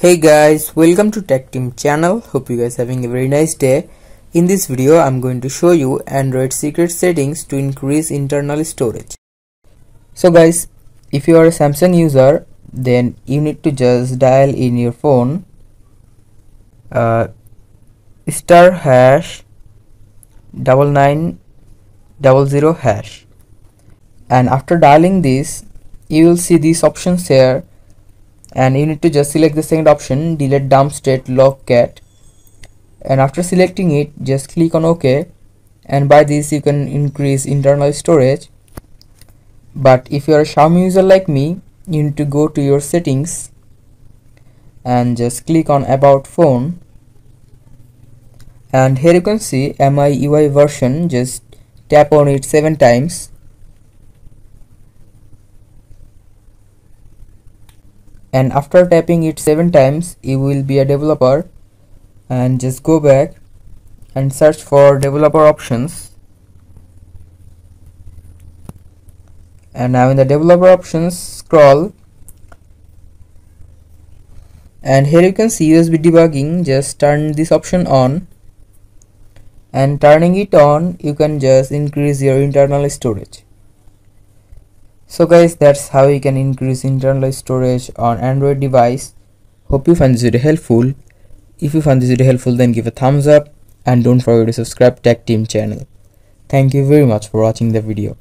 Hey guys, welcome to Tech Team channel. Hope you guys having a very nice day. In this video I'm going to show you Android secret settings to increase internal storage. So guys, if you are a Samsung user, then you need to just dial in your phone star hash 9900 hash, and after dialing this you will see these options here, and you need to just select the second option, delete dump state lockcat, and after selecting it just click on OK, and by this you can increase internal storage. But if you are a Xiaomi user like me, you need to go to your settings and just click on about phone, and here you can see MIUI version. Just tap on it 7 times, and after tapping it 7 times you will be a developer, and just go back and search for developer options. And now in the developer options scroll, and here you can see USB debugging. Just turn this option on, and turning it on you can just increase your internal storage. So guys, that's how you can increase internal storage on Android device. Hope you find this video helpful. If you found this video helpful, then give a thumbs up and don't forget to subscribe Tech Team channel. Thank you very much for watching the video.